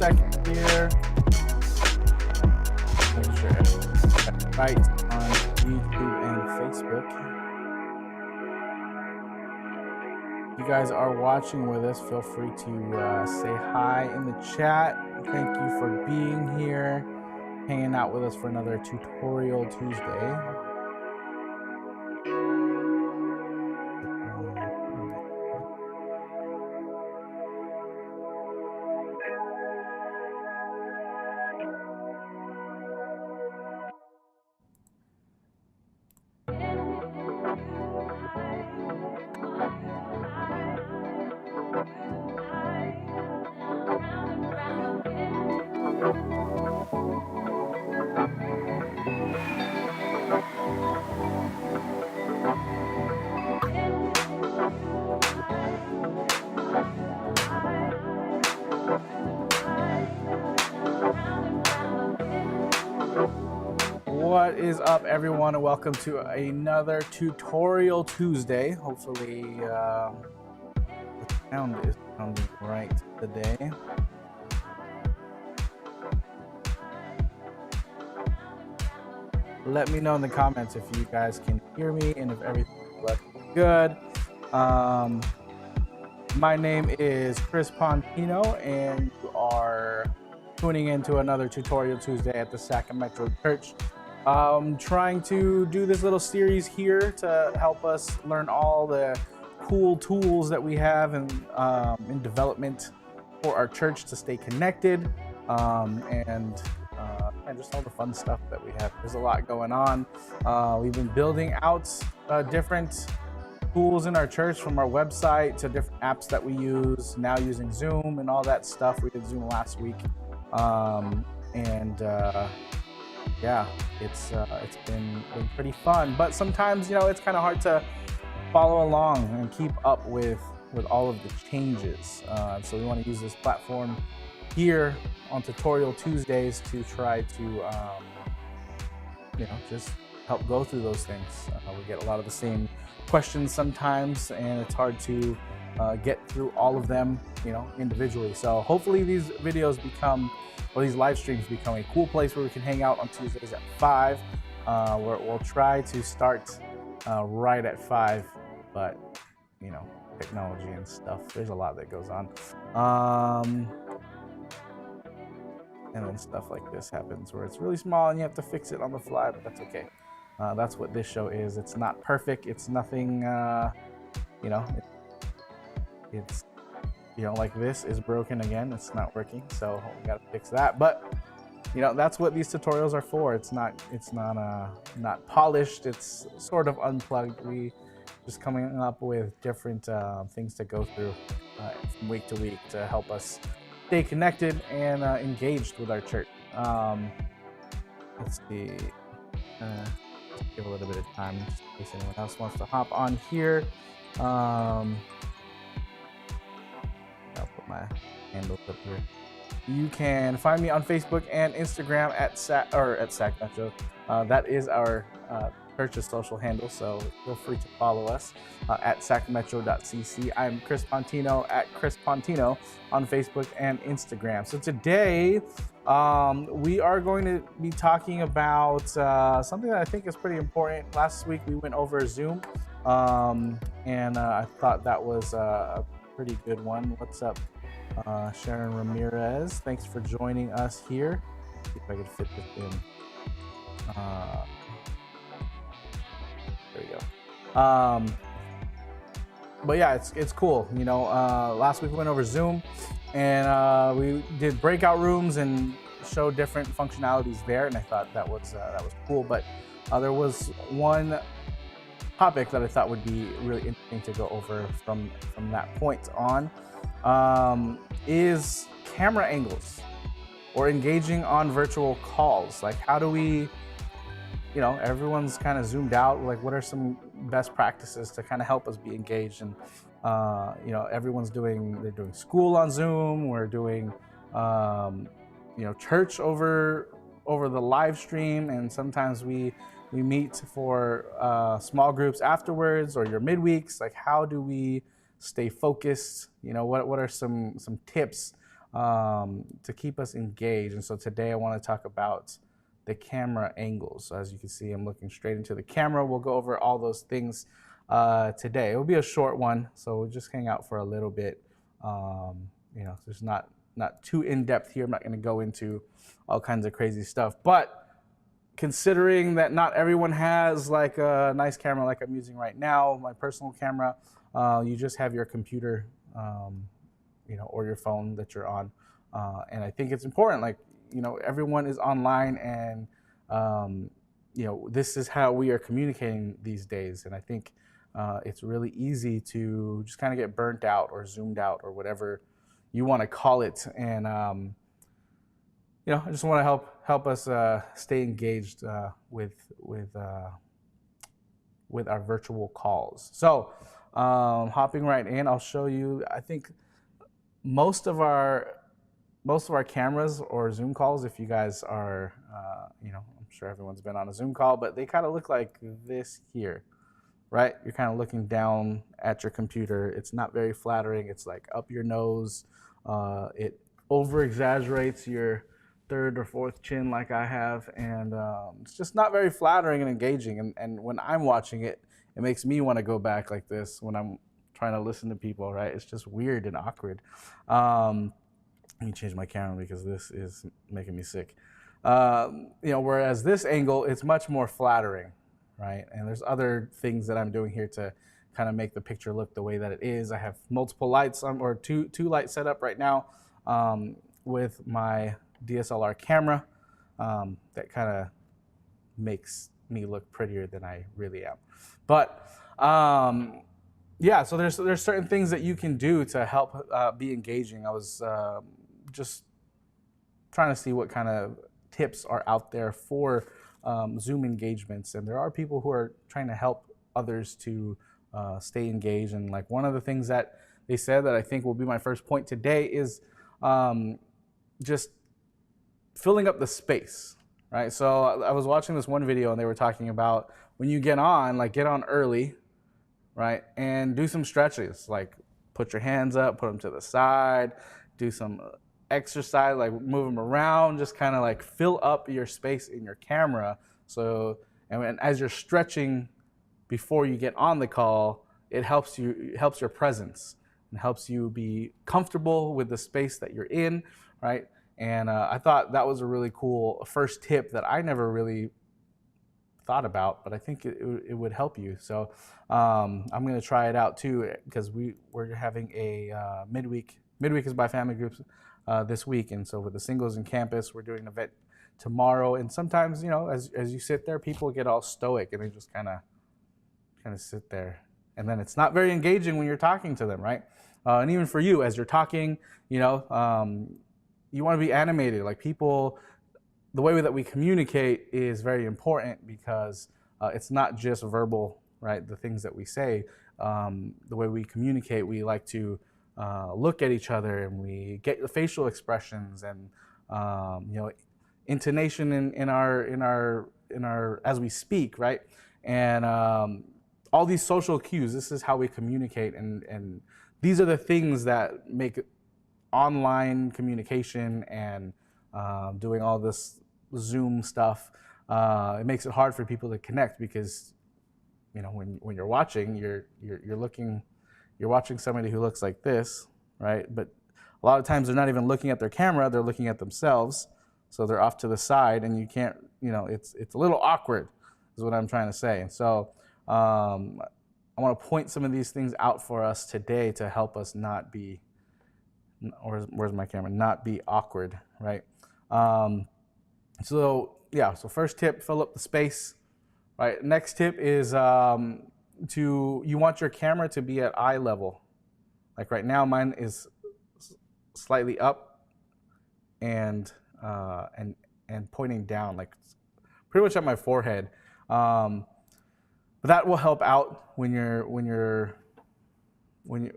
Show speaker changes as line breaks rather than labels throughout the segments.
second here. Make sure everything's right on YouTube and Facebook. If you guys are watching with us, feel free to say hi in the chat. Thank you for being here, hanging out with us for another Tutorial Tuesday. What is up, everyone, and welcome to another Tutorial Tuesday. Hopefully the sound is sounding right today. Let me know in the comments if you guys can hear me and if everything looks good. My name is Chris Pontino, and you are tuning into another Tutorial Tuesday at the Sac Metro Church. Trying to do this little series here to help us learn all the cool tools that we have in development for our church to stay connected, and just all the fun stuff that we have. There's a lot going on. We've been building out different tools in our church, from our website to different apps that we use, now using Zoom and all that stuff. We did Zoom last week, yeah, it's been pretty fun, but sometimes, it's kind of hard to follow along and keep up with all of the changes. So we want to use this platform here on Tutorial Tuesdays to try to just help go through those things. We get a lot of the same questions sometimes, and it's hard to get through all of them individually. So hopefully these videos become, or these live streams become, a cool place where we can hang out on Tuesdays at 5. We'll try to start right at 5, but technology and stuff, there's a lot that goes on. And then stuff like this happens where it's really small and you have to fix it on the fly, but that's okay. That's what this show is. It's not perfect. It's nothing, it's like this is broken again. It's not working, so we gotta fix that. But that's what these tutorials are for. It's not polished. It's sort of unplugged. We just coming up with different things to go through from week to week to help us stay connected and engaged with our church. Let's see. Just give a little bit of time just in case anyone else wants to hop on here. I'll put my handles up here. You can find me on Facebook and Instagram at Sac Metro. That is our church's social handle, so feel free to follow us at sacmetro.cc. I'm Chris Pontino at Chris Pontino on Facebook and Instagram. So today we are going to be talking about something that I think is pretty important. Last week we went over Zoom, and I thought that was a pretty good one. What's up, Sharon Ramirez? Thanks for joining us here. See if I can fit this in. There we go. But yeah, it's cool. Last week we went over Zoom, and we did breakout rooms and showed different functionalities there, and I thought that was cool. But there was one topic that I thought would be really interesting to go over from that point on, is camera angles or engaging on virtual calls. Like, how do we, everyone's kind of zoomed out. Like, what are some best practices to kind of help us be engaged? And everyone's they're doing school on Zoom. We're doing church over the live stream, and sometimes we meet for small groups afterwards, or your midweeks. Like, how do we stay focused? What are some tips to keep us engaged. And so today I want to talk about the camera angles. So as you can see, I'm looking straight into the camera. We'll go over all those things today. It will be a short one, so we'll just hang out for a little bit. You know, there's not too in depth here. I'm not going to go into all kinds of crazy stuff, but considering that not everyone has like a nice camera like I'm using right now, my personal camera, you just have your computer, you know, or your phone that you're on. And I think it's important, like, you know, everyone is online, and, you know, this is how we are communicating these days. And I think it's really easy to just kind of get burnt out or zoomed out or whatever you want to call it. And, you know, I just want to help us stay engaged with our virtual calls. So hopping right in, I'll show you. I think most of our cameras or Zoom calls, if you guys are, you know, I'm sure everyone's been on a Zoom call, but they kind of look like this here, right? You're kind of looking down at your computer. It's not very flattering. It's like up your nose. It over exaggerates your third or fourth chin like I have, and it's just not very flattering and engaging. And when I'm watching it, it makes me want to go back like this when I'm trying to listen to people, right? It's just weird and awkward. Let me change my camera because this is making me sick. You know, whereas this angle, it's much more flattering, right? And there's other things that I'm doing here to kind of make the picture look the way that it is. I have multiple lights on, or two lights set up right now with my DSLR camera. That kind of makes me look prettier than I really am. But yeah, so there's certain things that you can do to help be engaging. I was just trying to see what kind of tips are out there for Zoom engagements, and there are people who are trying to help others to stay engaged. And like one of the things that they said that I think will be my first point today is just filling up the space, right? So I was watching this one video and they were talking about when you get on, like get on early, right? And do some stretches, like put your hands up, put them to the side, do some exercise, like move them around, just kind of like fill up your space in your camera. So, and as you're stretching before you get on the call, it helps your presence and helps you be comfortable with the space that you're in, right? And I thought that was a really cool first tip that I never really thought about, but I think it would help you. So I'm going to try it out too, because we're having a midweek is by family groups this week. And so with the singles in campus, we're doing an event tomorrow. And sometimes, you know, as you sit there, people get all stoic and they just kind of sit there. And then it's not very engaging when you're talking to them, right? And even for you, as you're talking, you know, you want to be animated. Like people, the way that we communicate is very important, because it's not just verbal, right? The things that we say, the way we communicate, we like to look at each other and we get the facial expressions and you know, intonation in our as we speak, right? And all these social cues. This is how we communicate, and these are the things that make online communication and doing all this Zoom stuff. It makes it hard for people to connect, because you know, when you're watching, you're watching somebody who looks like this, right? But a lot of times they're not even looking at their camera; they're looking at themselves. So they're off to the side, and you can't, you know, it's a little awkward, is what I'm trying to say. So I want to point some of these things out for us today to help us not be, or where's my camera? Not be awkward, right? So yeah, so first tip, fill up the space, right? Next tip is you want your camera to be at eye level. Like right now, mine is slightly up and pointing down, like pretty much at my forehead. But that will help out when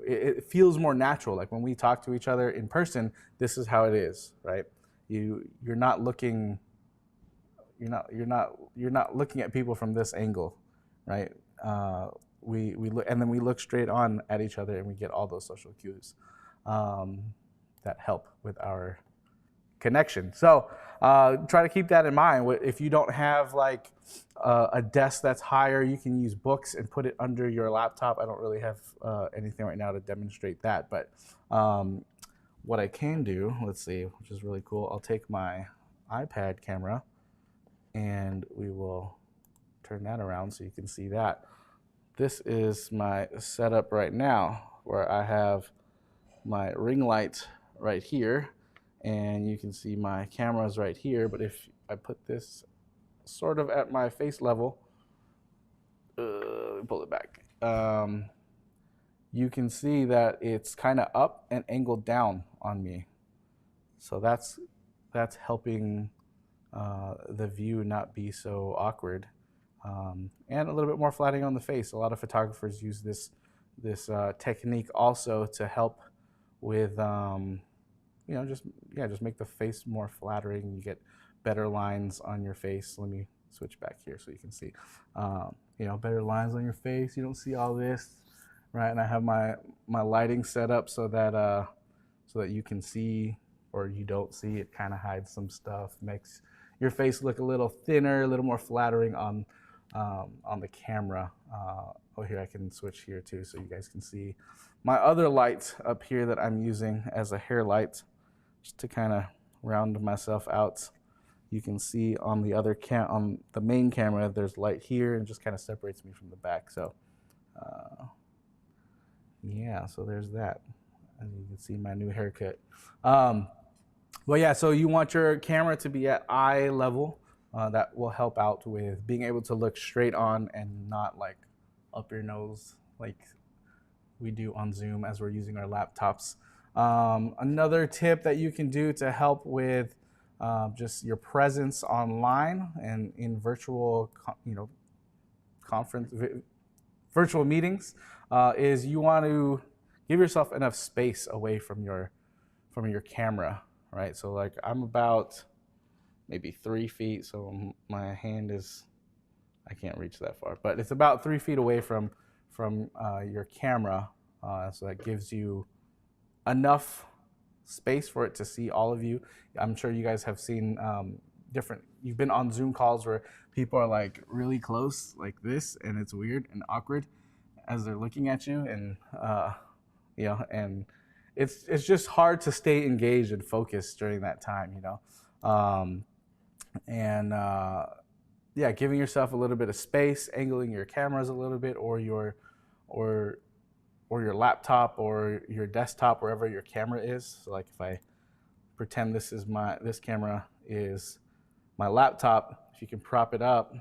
it feels more natural. Like when we talk to each other in person, this is how it is, right? You're not looking at people from this angle, right? We look, and then we look straight on at each other, and we get all those social cues. help with our connection. So try to keep that in mind. If you don't have like a desk that's higher, you can use books and put it under your laptop. I don't really have anything right now to demonstrate that, but what I can do, let's see, which is really cool, I'll take my iPad camera and we will turn that around so you can see that. This is my setup right now, where I have my ring light right here, and you can see my cameras right here. But if I put this sort of at my face level, pull it back, you can see that it's kind of up and angled down on me. So that's helping the view not be so awkward, and a little bit more flattening on the face. A lot of photographers use this technique also to help with just make the face more flattering. You get better lines on your face. Let me switch back here so you can see better lines on your face. You don't see all this, right? And I have my lighting set up so that you can see, or you don't see. It kind of hides some stuff, makes your face look a little thinner, a little more flattering on the camera. Here, I can switch here too so you guys can see my other light up here that I'm using as a hair light, just to kind of round myself out. You can see on the other on the main camera, there's light here and just kind of separates me from the back. So yeah, so there's that. And you can see my new haircut. Well, yeah, so you want your camera to be at eye level. That will help out with being able to look straight on and not like up your nose like we do on Zoom as we're using our laptops. Another tip that you can do to help with just your presence online and in virtual, virtual meetings is you want to give yourself enough space away from your camera, right? So like I'm about maybe 3 feet, so my hand is, I can't reach that far, but it's about 3 feet away from your camera, so that gives you enough space for it to see all of you. I'm sure you guys have seen you've been on Zoom calls where people are like really close like this, and it's weird and awkward as they're looking at you, and and it's just hard to stay engaged and focused during that time, giving yourself a little bit of space, angling your cameras a little bit, or your laptop or your desktop, wherever your camera is. So like if I pretend this camera is my laptop, if you can prop it up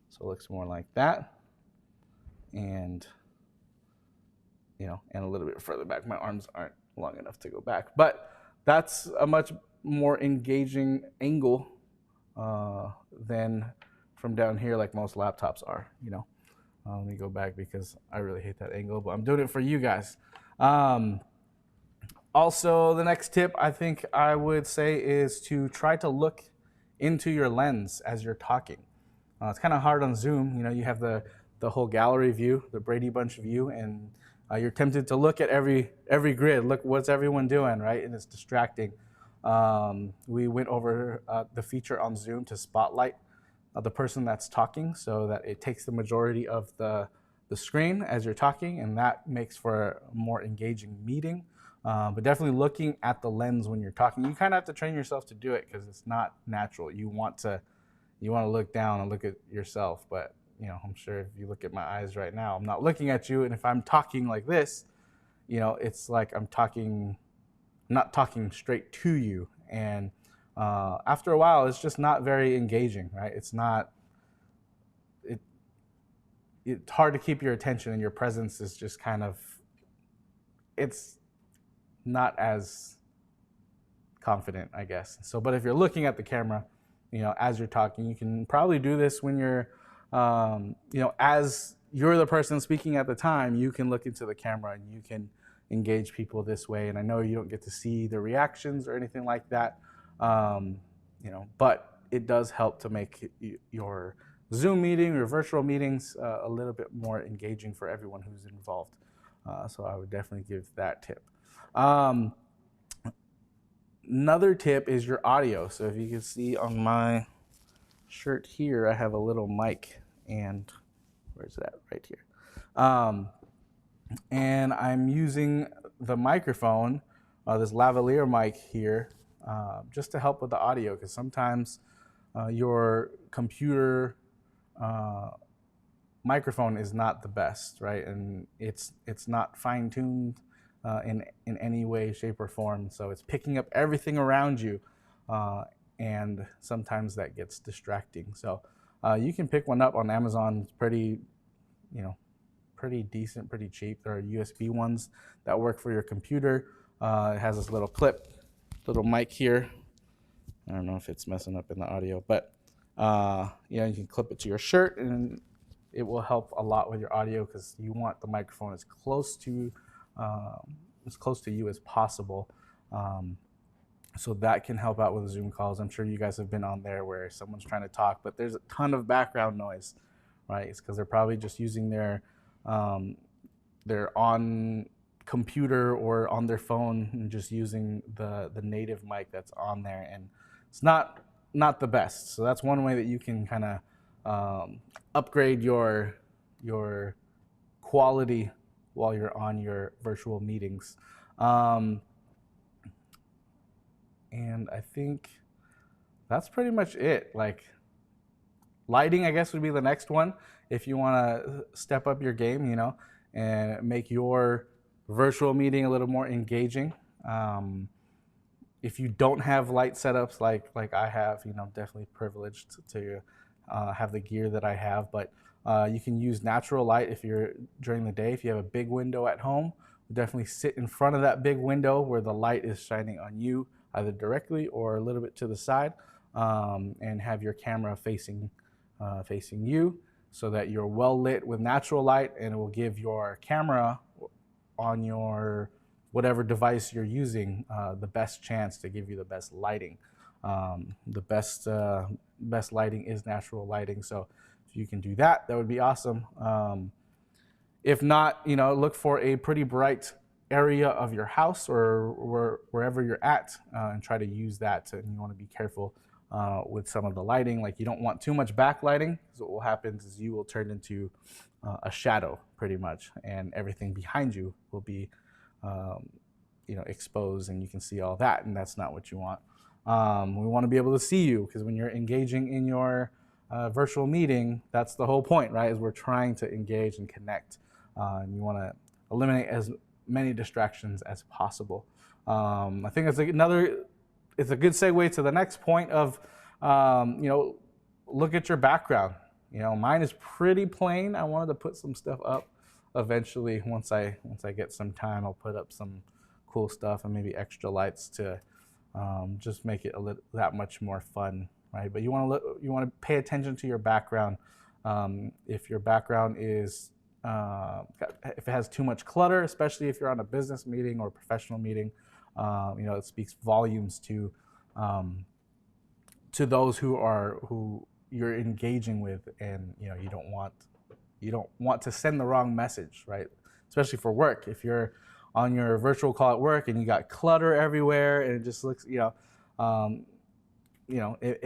so it looks more like that, and and a little bit further back. My arms aren't long enough to go back, but that's a much more engaging angle than from down here like most laptops are, Let me go back because I really hate that angle, but I'm doing it for you guys. Also, the next tip I think I would say is to try to look into your lens as you're talking. It's kind of hard on Zoom. You have the whole gallery view, the Brady Bunch view, and you're tempted to look at every grid. Look, what's everyone doing, right? And it's distracting. We went over the feature on Zoom to spotlight the person that's talking, so that it takes the majority of the screen as you're talking, and that makes for a more engaging meeting. But definitely looking at the lens when you're talking. You kind of have to train yourself to do it because it's not natural. You want to look down and look at yourself, but I'm sure if you look at my eyes right now, I'm not looking at you, and if I'm talking like this, it's like I'm not talking straight to you, and after a while, it's just not very engaging, right? It's hard to keep your attention, and your presence is just kind of, it's not as confident, I guess. So, but if you're looking at the camera, as you're talking, you can probably do this when you're, as you're the person speaking at the time, you can look into the camera and you can engage people this way. And I know you don't get to see the reactions or anything like that, but it does help to make your Zoom meeting or virtual meetings a little bit more engaging for everyone who's involved. So I would definitely give that tip. Another tip is your audio. So if you can see on my shirt here, I have a little mic, and where's that? Right here. And I'm using the microphone, this lavalier mic here, just to help with the audio, because sometimes your computer microphone is not the best, right? And it's not fine-tuned in any way, shape, or form. So it's picking up everything around you, and sometimes that gets distracting. So you can pick one up on Amazon. It's pretty, pretty decent, pretty cheap. There are USB ones that work for your computer. It has this little clip, little mic here. I don't know if it's messing up in the audio, but you can clip it to your shirt, and it will help a lot with your audio, because you want the microphone as close to you as possible. So that can help out with Zoom calls. I'm sure you guys have been on there where someone's trying to talk, but there's a ton of background noise, right? It's because they're probably just using their on computer or on their phone and just using the native mic that's on there, and it's not the best. So that's one way that you can kind of upgrade your quality while you're on your virtual meetings. And I think that's pretty much it. Like, lighting, I guess, would be the next one. If you want to step up your game, and make your virtual meeting a little more engaging. If you don't have light setups like I have, definitely privileged to have the gear that I have, but you can use natural light if you're during the day. If you have a big window at home, definitely sit in front of that big window where the light is shining on you, either directly or a little bit to the side, and have your camera facing you, so that you're well lit with natural light, and it will give your camera on your whatever device you're using the best chance to give you the best lighting. The best lighting is natural lighting, so if you can do that, that would be awesome. If not, look for a pretty bright area of your house or wherever you're at, and try to use that. And you want to be careful with some of the lighting. Like, you don't want too much backlighting, because what will happen is you will turn into a shadow pretty much, and everything behind you will be exposed, and you can see all that, and that's not what you want. We want to be able to see you, because when you're engaging in your virtual meeting, that's the whole point, right? Is we're trying to engage and connect, and you want to eliminate as many distractions as possible. I think it's a good segue to the next point of, look at your background. Mine is pretty plain. I wanted to put some stuff up eventually. Once I get some time, I'll put up some cool stuff and maybe extra lights to just make it that much more fun, right? But you want to pay attention to your background. If your background is if it has too much clutter, especially if you're on a business meeting or a professional meeting, it speaks volumes to those who you're engaging with, and you don't want to send the wrong message, right? Especially for work. If you're on your virtual call at work and you got clutter everywhere, and it just looks, it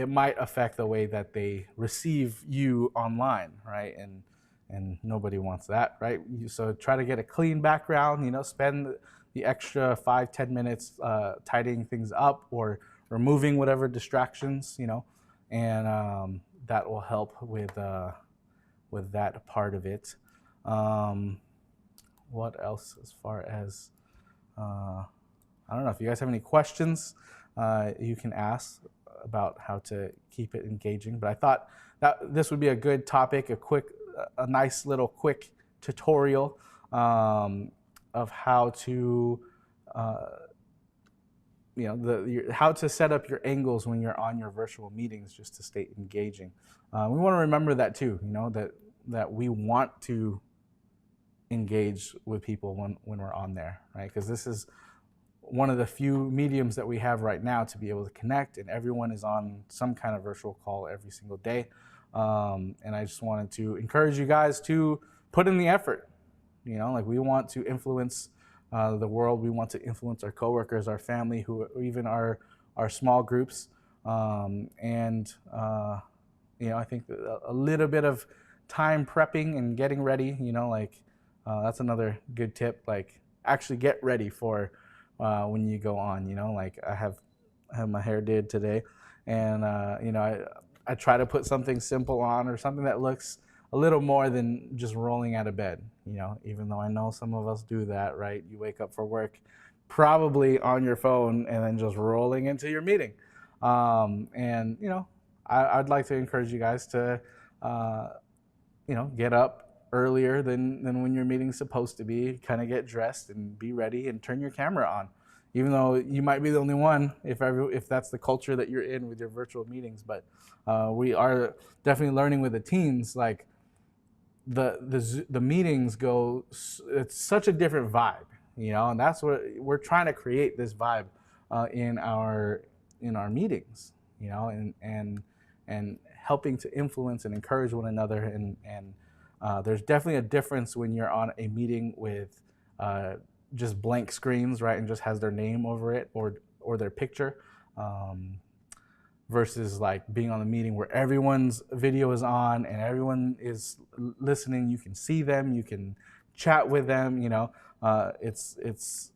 might affect the way that they receive you online, right? And nobody wants that, right? So try to get a clean background, spend the extra 5-10 minutes tidying things up or removing whatever distractions, and that will help with that part of it. What else as far as, I don't know, if you guys have any questions, you can ask about how to keep it engaging. But I thought that this would be a good topic, a nice little quick tutorial of how to, how to set up your angles when you're on your virtual meetings, just to stay engaging. We want to remember that too, that we want to engage with people when we're on there, right? Because this is one of the few mediums that we have right now to be able to connect, and everyone is on some kind of virtual call every single day. And I just wanted to encourage you guys to put in the effort. We want to influence the world. We want to influence our coworkers, our family, who even our small groups. And I think a little bit of time prepping and getting ready, like that's another good tip. Like actually get ready for when you go on. Like I have my hair did today, and I try to put something simple on or something that looks a little more than just rolling out of bed. Even though I know some of us do that, right? You wake up for work, probably on your phone, and then just rolling into your meeting. And I'd like to encourage you guys to get up earlier than when your meeting's supposed to be, kind of get dressed and be ready and turn your camera on, even though you might be the only one if that's the culture that you're in with your virtual meetings. But we are definitely learning with the teens, like the meetings go, it's such a different vibe, and that's what we're trying to create, this vibe in our meetings, and helping to influence and encourage one another. And there's definitely a difference when you're on a meeting with just blank screens, right, and just has their name over it or their picture, versus like being on the meeting where everyone's video is on and everyone is listening. You can see them, you can chat with them. It's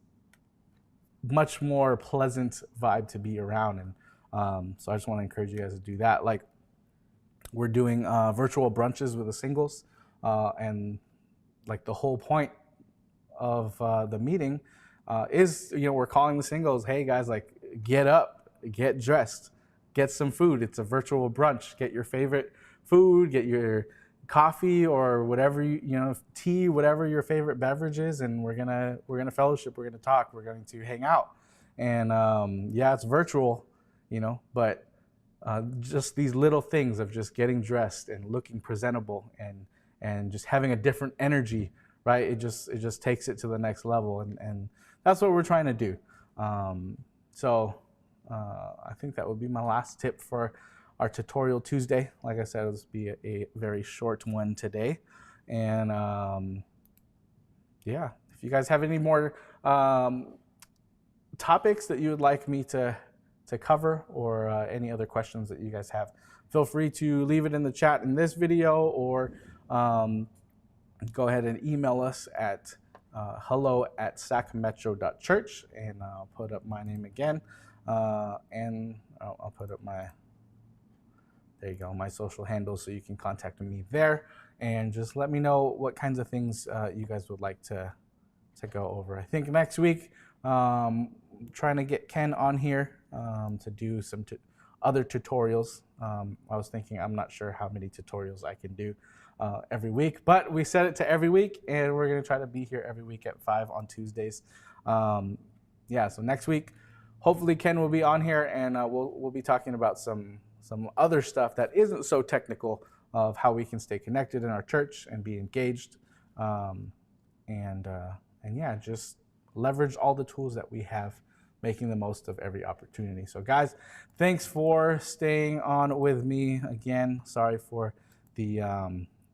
much more pleasant vibe to be around. And so I just want to encourage you guys to do that. Like we're doing virtual brunches with the singles, and like the whole point of the meeting is, we're calling the singles, hey guys, like get up, get dressed, get some food. It's a virtual brunch. Get your favorite food, get your coffee or whatever, tea, whatever your favorite beverage is, and we're gonna fellowship, we're gonna talk, we're going to hang out. And it's virtual, but just these little things of just getting dressed and looking presentable and just having a different energy, right? It just takes it to the next level, and that's what we're trying to do. So I think that would be my last tip for our Tutorial Tuesday. Like I said, this will be a very short one today. And if you guys have any more topics that you would like me to cover, or any other questions that you guys have, feel free to leave it in the chat in this video, or go ahead and email us at hello@sacmetro.church, and I'll put up my name again, and I'll put up there you go, my social handles, so you can contact me there, and just let me know what kinds of things you guys would like to go over. I think next week, trying to get Ken on here to do some other tutorials. I was thinking, I'm not sure how many tutorials I can do every week, but we set it to every week, and we're going to try to be here every week at 5 on Tuesdays. So next week, hopefully Ken will be on here, and we'll be talking about some other stuff that isn't so technical, of how we can stay connected in our church and be engaged, just leverage all the tools that we have, making the most of every opportunity. So guys, thanks for staying on with me again. Sorry for the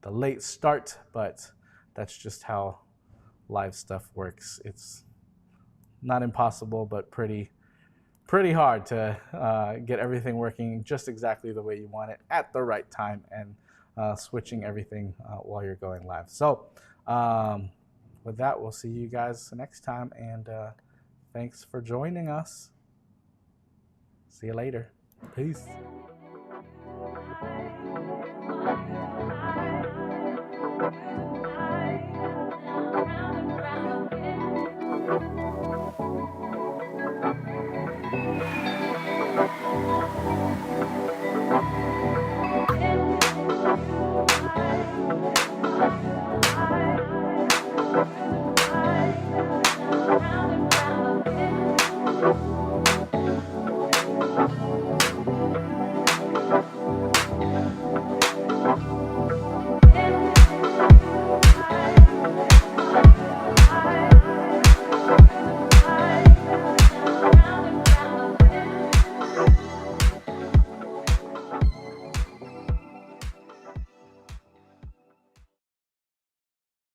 late start, but that's just how live stuff works. It's not impossible, but pretty hard to get everything working just exactly the way you want it at the right time, and switching everything while you're going live. So with that, we'll see you guys next time, and thanks for joining us. See you later. Peace.